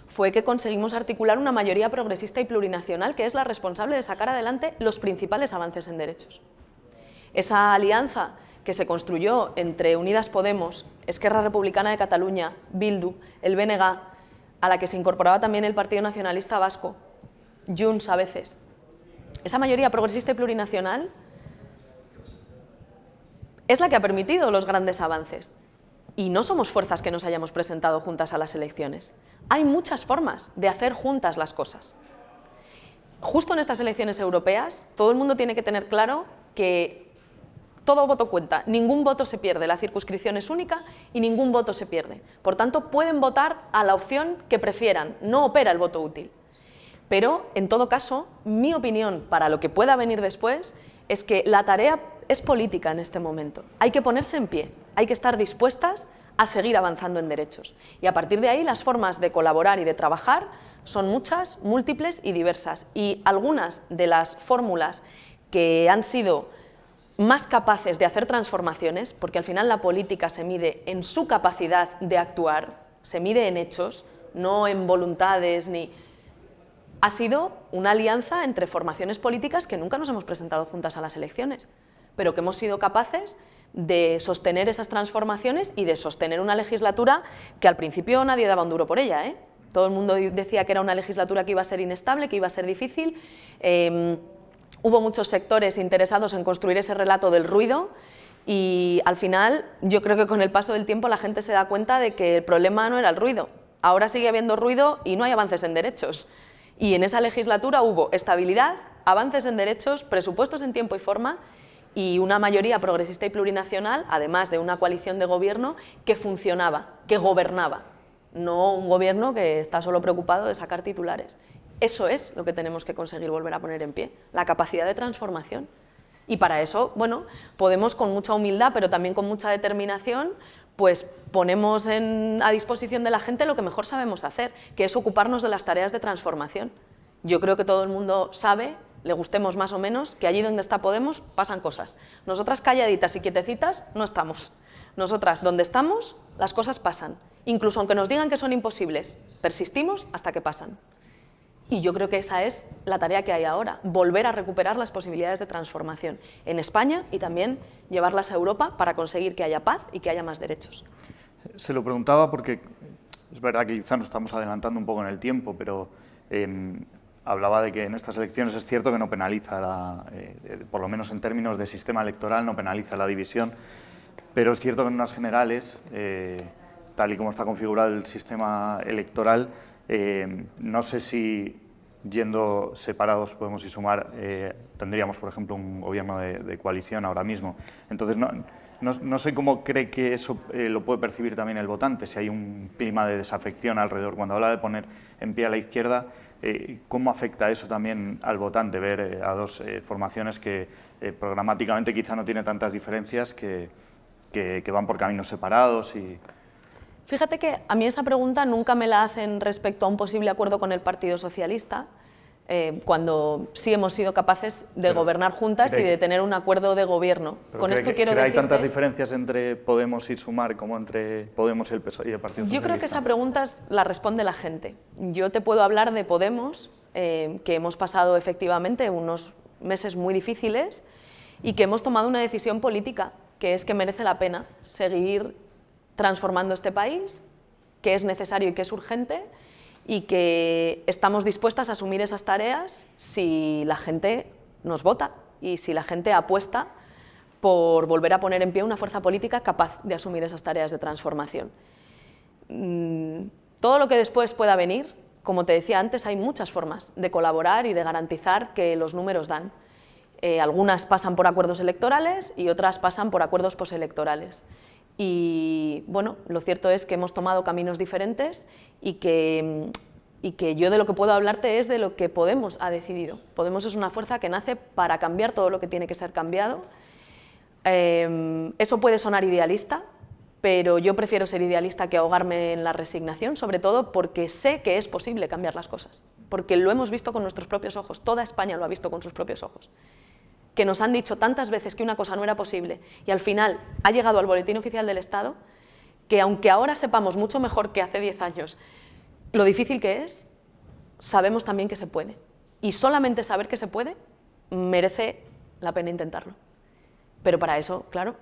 fue que conseguimos articular una mayoría progresista y plurinacional que es la responsable de sacar adelante los principales avances en derechos. Esa alianza que se construyó entre Unidas Podemos, Esquerra Republicana de Cataluña, Bildu, el BNG, a la que se incorporaba también el Partido Nacionalista Vasco, Junts a veces. Esa mayoría progresista y plurinacional es la que ha permitido los grandes avances. Y no somos fuerzas que nos hayamos presentado juntas a las elecciones. Hay muchas formas de hacer juntas las cosas. Justo en estas elecciones europeas, todo el mundo tiene que tener claro que todo voto cuenta, ningún voto se pierde, la circunscripción es única y ningún voto se pierde. Por tanto, pueden votar a la opción que prefieran, no opera el voto útil. Pero, en todo caso, mi opinión para lo que pueda venir después es que la tarea es política en este momento. Hay que ponerse en pie, hay que estar dispuestas a seguir avanzando en derechos. Y a partir de ahí las formas de colaborar y de trabajar son muchas, múltiples y diversas. Y algunas de las fórmulas que han sido más capaces de hacer transformaciones, porque al final la política se mide en su capacidad de actuar, se mide en hechos, no en voluntades ni... Ha sido una alianza entre formaciones políticas que nunca nos hemos presentado juntas a las elecciones, pero que hemos sido capaces de sostener esas transformaciones y de sostener una legislatura que al principio nadie daba un duro por ella, ¿eh? Todo el mundo decía que era una legislatura que iba a ser inestable, que iba a ser difícil. Hubo muchos sectores interesados en construir ese relato del ruido y al final yo creo que con el paso del tiempo la gente se da cuenta de que el problema no era el ruido. Ahora sigue habiendo ruido y no hay avances en derechos. Y en esa legislatura hubo estabilidad, avances en derechos, presupuestos en tiempo y forma y una mayoría progresista y plurinacional, además de una coalición de gobierno que funcionaba, que gobernaba, no un gobierno que está solo preocupado de sacar titulares. Eso es lo que tenemos que conseguir volver a poner en pie, la capacidad de transformación. Y para eso, bueno, podemos con mucha humildad, pero también con mucha determinación, pues ponemos a disposición de la gente lo que mejor sabemos hacer, que es ocuparnos de las tareas de transformación. Yo creo que todo el mundo sabe, le gustemos más o menos, que allí donde está Podemos pasan cosas. Nosotras calladitas y quietecitas no estamos. Nosotras donde estamos, las cosas pasan. Incluso aunque nos digan que son imposibles, persistimos hasta que pasan. Y yo creo que esa es la tarea que hay ahora, volver a recuperar las posibilidades de transformación en España y también llevarlas a Europa para conseguir que haya paz y que haya más derechos. Se lo preguntaba porque es verdad que quizá nos estamos adelantando un poco en el tiempo, pero hablaba de que en estas elecciones es cierto que no penaliza, por lo menos en términos de sistema electoral, no penaliza la división, pero es cierto que en unas generales, tal y como está configurado el sistema electoral, no sé si yendo separados Podemos y Sumar tendríamos, por ejemplo, un gobierno de coalición ahora mismo. Entonces, no sé cómo cree que eso lo puede percibir también el votante, si hay un clima de desafección alrededor. Cuando habla de poner en pie a la izquierda, ¿cómo afecta eso también al votante? Ver a dos formaciones que programáticamente quizá no tienen tantas diferencias, que van por caminos separados y... Fíjate que a mí esa pregunta nunca me la hacen respecto a un posible acuerdo con el Partido Socialista, cuando sí hemos sido capaces de gobernar juntas y de tener un acuerdo de gobierno. Con esto quiero decir ¿hay tantas diferencias entre Podemos y Sumar como entre Podemos y el PSOE y el Partido Socialista? Yo creo que esa pregunta la responde la gente. Yo te puedo hablar de Podemos, que hemos pasado efectivamente unos meses muy difíciles y que hemos tomado una decisión política, que es que merece la pena seguir transformando este país, que es necesario y que es urgente y que estamos dispuestas a asumir esas tareas si la gente nos vota y si la gente apuesta por volver a poner en pie una fuerza política capaz de asumir esas tareas de transformación. Todo lo que después pueda venir, como te decía antes, hay muchas formas de colaborar y de garantizar que los números dan. Algunas pasan por acuerdos electorales y otras pasan por acuerdos postelectorales. Y bueno, lo cierto es que hemos tomado caminos diferentes y que yo de lo que puedo hablarte es de lo que Podemos ha decidido. Podemos es una fuerza que nace para cambiar todo lo que tiene que ser cambiado. Eso puede sonar idealista, pero yo prefiero ser idealista que ahogarme en la resignación, sobre todo porque sé que es posible cambiar las cosas, porque lo hemos visto con nuestros propios ojos, toda España lo ha visto con sus propios ojos. Que nos han dicho tantas veces que una cosa no era posible y al final ha llegado al Boletín Oficial del Estado, que aunque ahora sepamos mucho mejor que hace 10 años lo difícil que es, sabemos también que se puede. Y solamente saber que se puede merece la pena intentarlo. Pero para eso, claro,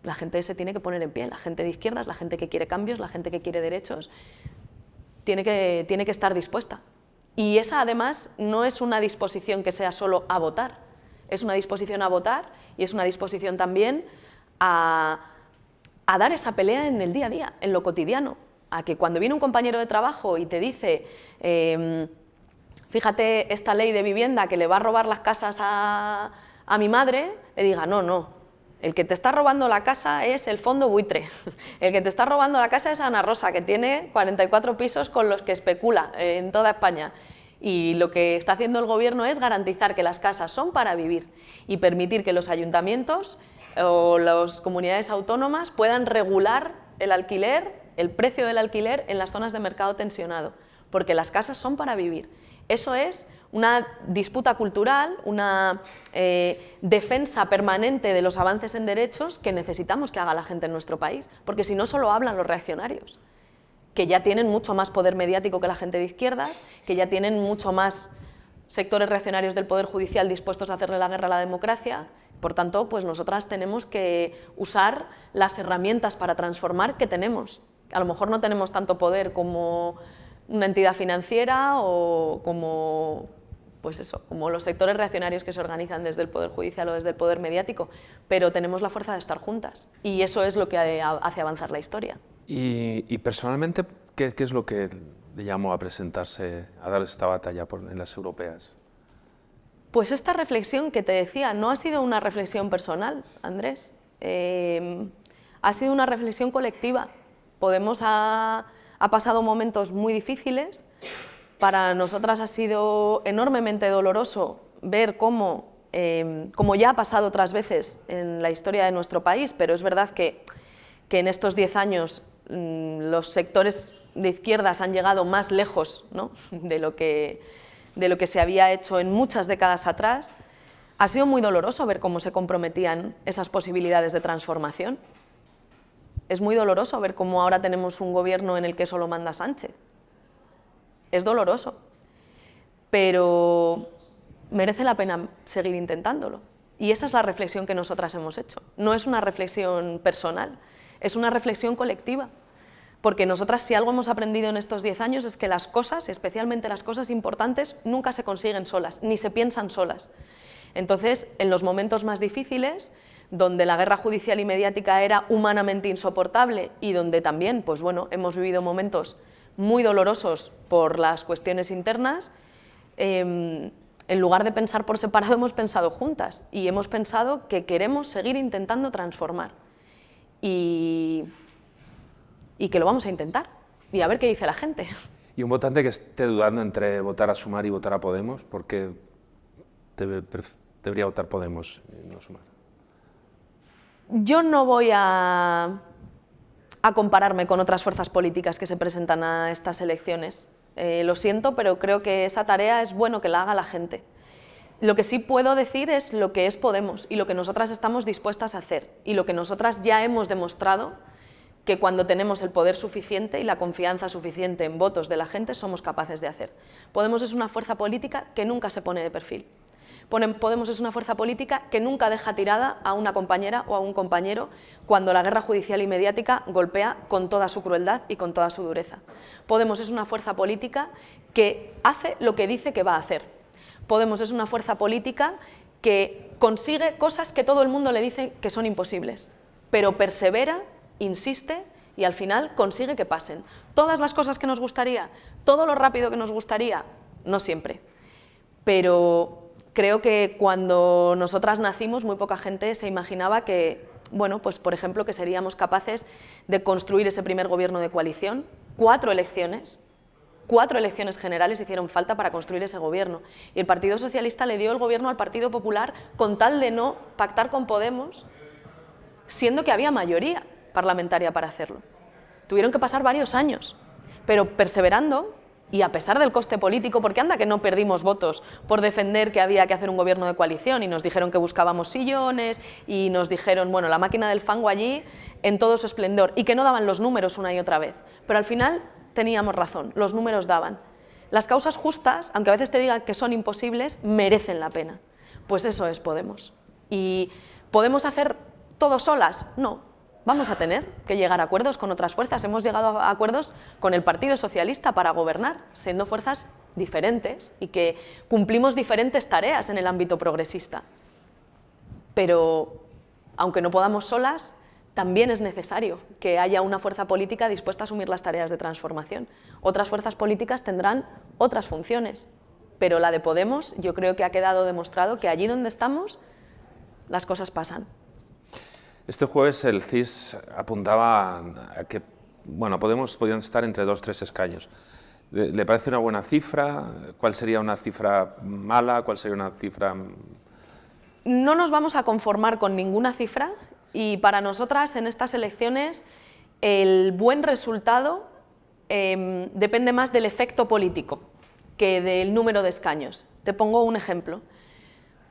la gente se tiene que poner en pie, la gente de izquierdas, la gente que quiere cambios, la gente que quiere derechos, tiene que estar dispuesta. Y esa además no es una disposición que sea solo a votar, es una disposición a votar y es una disposición también a dar esa pelea en el día a día, en lo cotidiano, a que cuando viene un compañero de trabajo y te dice, fíjate esta ley de vivienda que le va a robar las casas a mi madre, le diga, no, no. El que te está robando la casa es el fondo buitre, el que te está robando la casa es Ana Rosa, que tiene 44 pisos con los que especula en toda España. Y lo que está haciendo el gobierno es garantizar que las casas son para vivir y permitir que los ayuntamientos o las comunidades autónomas puedan regular el alquiler, el precio del alquiler en las zonas de mercado tensionado, porque las casas son para vivir. Eso es una disputa cultural, una defensa permanente de los avances en derechos que necesitamos que haga la gente en nuestro país, porque si no solo hablan los reaccionarios, que ya tienen mucho más poder mediático que la gente de izquierdas, que ya tienen mucho más sectores reaccionarios del Poder Judicial dispuestos a hacerle la guerra a la democracia. Por tanto, pues nosotras tenemos que usar las herramientas para transformar que tenemos. A lo mejor no tenemos tanto poder como una entidad financiera o como, pues eso, como los sectores reaccionarios que se organizan desde el Poder Judicial o desde el Poder Mediático, pero tenemos la fuerza de estar juntas y eso es lo que hace avanzar la historia. Y personalmente, ¿qué es lo que le llamó a presentarse, a dar esta batalla en las europeas? Pues esta reflexión que te decía no ha sido una reflexión personal, Andrés, ha sido una reflexión colectiva. Podemos ha pasado momentos muy difíciles, para nosotras ha sido enormemente doloroso ver cómo, como ya ha pasado otras veces en la historia de nuestro país, pero es verdad que en estos 10 años los sectores de izquierdas han llegado más lejos, ¿no?, de lo que se había hecho en muchas décadas atrás. Ha sido muy doloroso ver cómo se comprometían esas posibilidades de transformación. Es muy doloroso ver cómo ahora tenemos un gobierno en el que solo manda Sánchez. Es doloroso, pero merece la pena seguir intentándolo. Y esa es la reflexión que nosotras hemos hecho. No es una reflexión personal, es una reflexión colectiva. Porque nosotras, si algo hemos aprendido en estos 10 años, es que las cosas, especialmente las cosas importantes, nunca se consiguen solas, ni se piensan solas. Entonces, en los momentos más difíciles, donde la guerra judicial y mediática era humanamente insoportable y donde también, pues bueno, hemos vivido momentos muy dolorosos por las cuestiones internas, en lugar de pensar por separado, hemos pensado juntas y hemos pensado que queremos seguir intentando transformar y que lo vamos a intentar y a ver qué dice la gente. Y un votante que esté dudando entre votar a Sumar y votar a Podemos, ¿por qué debería votar Podemos y no Sumar? Yo no voy a compararme con otras fuerzas políticas que se presentan a estas elecciones. Lo siento, pero creo que esa tarea es bueno que la haga la gente. Lo que sí puedo decir es lo que es Podemos y lo que nosotras estamos dispuestas a hacer y lo que nosotras ya hemos demostrado, que cuando tenemos el poder suficiente y la confianza suficiente en votos de la gente somos capaces de hacer. Podemos es una fuerza política que nunca se pone de perfil. Podemos es una fuerza política que nunca deja tirada a una compañera o a un compañero cuando la guerra judicial y mediática golpea con toda su crueldad y con toda su dureza. Podemos es una fuerza política que hace lo que dice que va a hacer. Podemos es una fuerza política que consigue cosas que todo el mundo le dice que son imposibles, pero persevera, insiste y al final consigue que pasen. Todas las cosas que nos gustaría, todo lo rápido que nos gustaría, no siempre. Pero creo que cuando nosotras nacimos muy poca gente se imaginaba que, bueno, pues por ejemplo, que seríamos capaces de construir ese primer gobierno de coalición. 4 elecciones generales hicieron falta para construir ese gobierno. Y el Partido Socialista le dio el gobierno al Partido Popular con tal de no pactar con Podemos, siendo que había mayoría parlamentaria para hacerlo. Tuvieron que pasar varios años, pero perseverando y a pesar del coste político, porque anda que no perdimos votos por defender que había que hacer un gobierno de coalición y nos dijeron que buscábamos sillones y nos dijeron, bueno, la máquina del fango allí en todo su esplendor y que no daban los números una y otra vez. Pero al final teníamos razón, los números daban. Las causas justas, aunque a veces te digan que son imposibles, merecen la pena. Pues eso es Podemos. ¿Y podemos hacer todo solas? No. Vamos a tener que llegar a acuerdos con otras fuerzas. Hemos llegado a acuerdos con el Partido Socialista para gobernar, siendo fuerzas diferentes y que cumplimos diferentes tareas en el ámbito progresista. Pero aunque no podamos solas, también es necesario que haya una fuerza política dispuesta a asumir las tareas de transformación. Otras fuerzas políticas tendrán otras funciones, pero la de Podemos yo creo que ha quedado demostrado que allí donde estamos las cosas pasan. Este jueves el CIS apuntaba a que Podemos podían estar entre 2 o 3 escaños. ¿Le parece una buena cifra? ¿Cuál sería una cifra mala? ¿Cuál sería una cifra...? No nos vamos a conformar con ninguna cifra y para nosotras en estas elecciones el buen resultado depende más del efecto político que del número de escaños. Te pongo un ejemplo.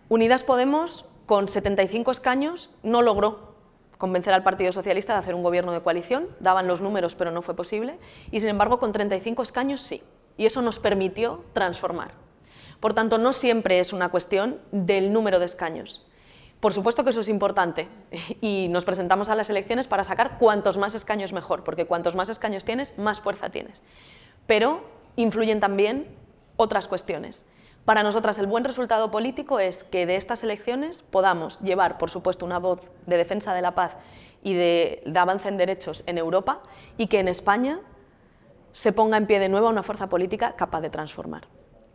Unidas Podemos, con 75 escaños, no logró convencer al Partido Socialista de hacer un gobierno de coalición, daban los números pero no fue posible, y sin embargo con 35 escaños sí, y eso nos permitió transformar. Por tanto, no siempre es una cuestión del número de escaños. Por supuesto que eso es importante y nos presentamos a las elecciones para sacar cuantos más escaños mejor, porque cuantos más escaños tienes, más fuerza tienes. Pero influyen también otras cuestiones. Para nosotras el buen resultado político es que de estas elecciones podamos llevar, por supuesto, una voz de defensa de la paz y de avance en derechos en Europa y que en España se ponga en pie de nuevo una fuerza política capaz de transformar.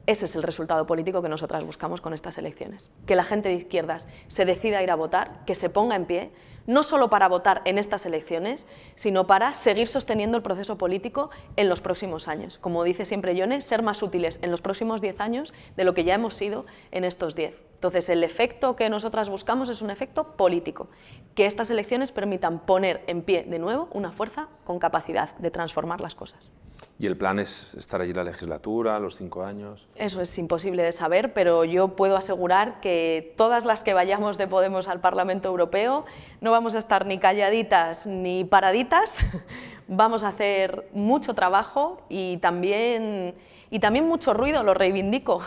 Ese es el resultado político que nosotras buscamos con estas elecciones. Que la gente de izquierdas se decida a ir a votar, que se ponga en pie, no solo para votar en estas elecciones, sino para seguir sosteniendo el proceso político en los próximos años. Como dice siempre Yone, ser más útiles en los próximos 10 años de lo que ya hemos sido en estos 10. Entonces, el efecto que nosotras buscamos es un efecto político, que estas elecciones permitan poner en pie de nuevo una fuerza con capacidad de transformar las cosas. ¿Y el plan es estar allí la legislatura, los 5 años? Eso es imposible de saber, pero yo puedo asegurar que todas las que vayamos de Podemos al Parlamento Europeo no vamos a estar ni calladitas ni paraditas, vamos a hacer mucho trabajo y también mucho ruido, lo reivindico.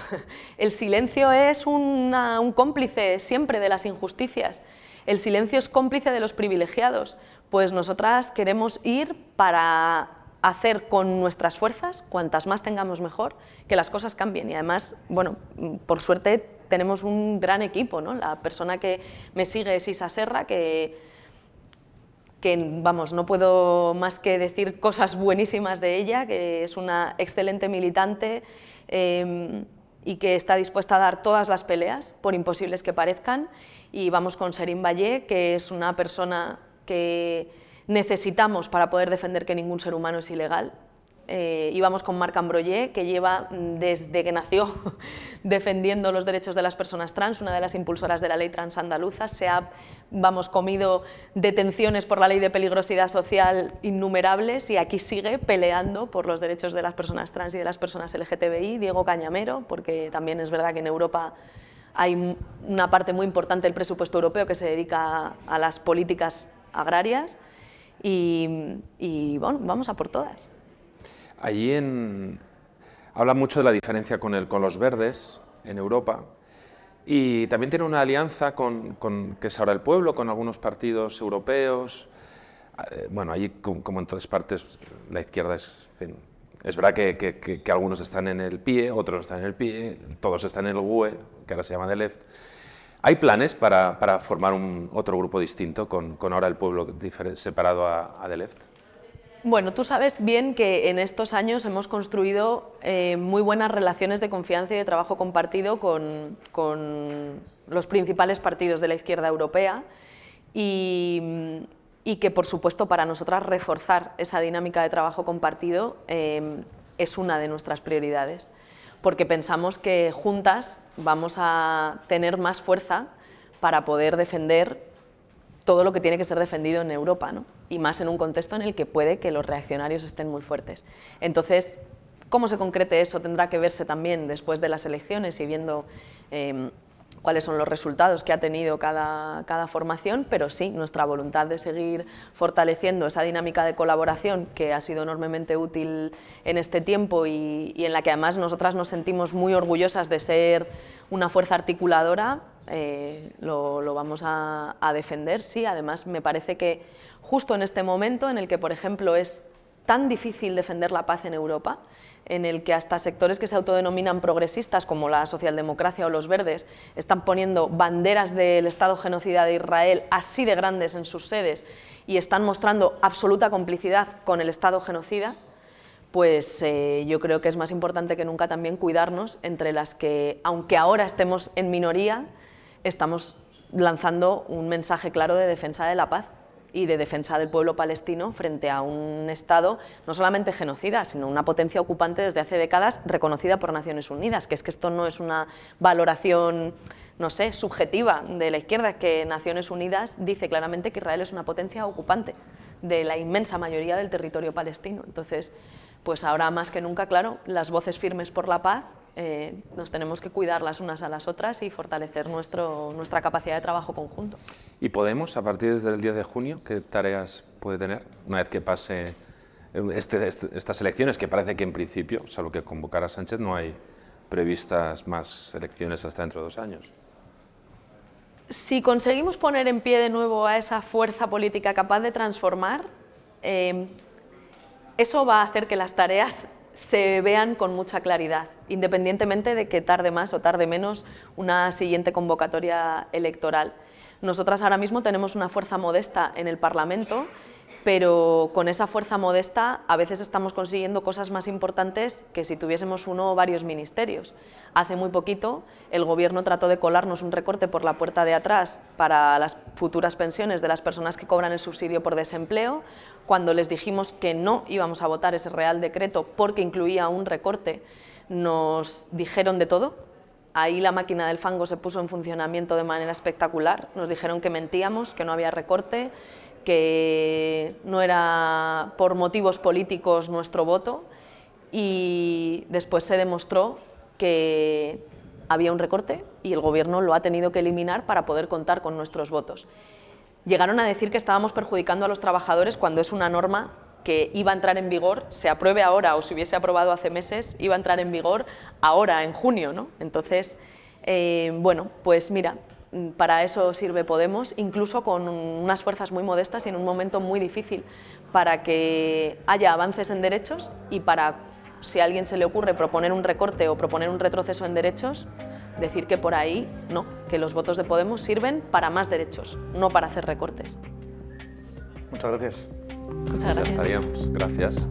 El silencio es un cómplice siempre de las injusticias, el silencio es cómplice de los privilegiados, pues nosotras queremos ir para hacer con nuestras fuerzas, cuantas más tengamos mejor, que las cosas cambien. Y además, bueno, por suerte tenemos un gran equipo, ¿no? La persona que me sigue es Isa Serra, que vamos, no puedo más que decir cosas buenísimas de ella, que es una excelente militante y que está dispuesta a dar todas las peleas, por imposibles que parezcan. Y vamos con Serín Vallé, que es una persona que necesitamos para poder defender que ningún ser humano es ilegal. Y vamos con Marc Ambroyé, que lleva desde que nació defendiendo los derechos de las personas trans, una de las impulsoras de la ley trans andaluza. Se ha comido detenciones por la ley de peligrosidad social innumerables y aquí sigue peleando por los derechos de las personas trans y de las personas LGTBI. Diego Cañamero, porque también es verdad que en Europa hay una parte muy importante del presupuesto europeo que se dedica a las políticas agrarias. Y bueno, vamos a por todas. Allí habla mucho de la diferencia con los verdes en Europa y también tiene una alianza que es ahora el Pueblo, con algunos partidos europeos. Bueno, allí como en todas partes la izquierda es verdad que algunos están en el PIE, otros están en el PIE, todos están en el GUE, que ahora se llama The Left. ¿Hay planes para formar otro grupo distinto con ahora el Pueblo separado a The Left? Bueno, tú sabes bien que en estos años hemos construido muy buenas relaciones de confianza y de trabajo compartido con los principales partidos de la izquierda europea y que, por supuesto, para nosotras reforzar esa dinámica de trabajo compartido es una de nuestras prioridades, porque pensamos que juntas vamos a tener más fuerza para poder defender todo lo que tiene que ser defendido en Europa, ¿no? Y más en un contexto en el que puede que los reaccionarios estén muy fuertes. Entonces, cómo se concrete eso tendrá que verse también después de las elecciones y viendo cuáles son los resultados que ha tenido cada formación, pero sí, nuestra voluntad de seguir fortaleciendo esa dinámica de colaboración que ha sido enormemente útil en este tiempo y en la que además nosotras nos sentimos muy orgullosas de ser una fuerza articuladora, lo vamos a defender, sí. Además, me parece que justo en este momento en el que, por ejemplo, es tan difícil defender la paz en Europa, en el que hasta sectores que se autodenominan progresistas, como la socialdemocracia o los verdes, están poniendo banderas del Estado genocida de Israel así de grandes en sus sedes y están mostrando absoluta complicidad con el Estado genocida, pues yo creo que es más importante que nunca también cuidarnos entre las que, aunque ahora estemos en minoría, estamos lanzando un mensaje claro de defensa de la paz y de defensa del pueblo palestino frente a un Estado no solamente genocida, sino una potencia ocupante desde hace décadas reconocida por Naciones Unidas, que es que esto no es una valoración, no sé, subjetiva de la izquierda, que Naciones Unidas dice claramente que Israel es una potencia ocupante de la inmensa mayoría del territorio palestino. Entonces, pues ahora más que nunca, claro, las voces firmes por la paz nos tenemos que cuidar las unas a las otras y fortalecer nuestra capacidad de trabajo conjunto. ¿Y Podemos, a partir del 10 de junio, qué tareas puede tener una vez que pase estas elecciones, que parece que en principio, salvo que convocara Sánchez, no hay previstas más elecciones hasta dentro de 2 años? Si conseguimos poner en pie de nuevo a esa fuerza política capaz de transformar, eso va a hacer que las tareas se vean con mucha claridad, independientemente de que tarde más o tarde menos una siguiente convocatoria electoral. Nosotras ahora mismo tenemos una fuerza modesta en el Parlamento, pero con esa fuerza modesta a veces estamos consiguiendo cosas más importantes que si tuviésemos uno o varios ministerios. Hace muy poquito el Gobierno trató de colarnos un recorte por la puerta de atrás para las futuras pensiones de las personas que cobran el subsidio por desempleo. Cuando les dijimos que no íbamos a votar ese Real Decreto porque incluía un recorte, nos dijeron de todo. Ahí la máquina del fango se puso en funcionamiento de manera espectacular. Nos dijeron que mentíamos, que no había recorte, que no era por motivos políticos nuestro voto, y después se demostró que había un recorte y el Gobierno lo ha tenido que eliminar para poder contar con nuestros votos. Llegaron a decir que estábamos perjudicando a los trabajadores cuando es una norma que iba a entrar en vigor, se apruebe ahora o se hubiese aprobado hace meses, iba a entrar en vigor ahora, en junio, ¿no? Entonces, bueno, pues mira, para eso sirve Podemos, incluso con unas fuerzas muy modestas y en un momento muy difícil, para que haya avances en derechos y para, si a alguien se le ocurre proponer un recorte o proponer un retroceso en derechos, decir que por ahí no, que los votos de Podemos sirven para más derechos, no para hacer recortes. Muchas gracias. Muchas gracias. Ya estaríamos. Gracias.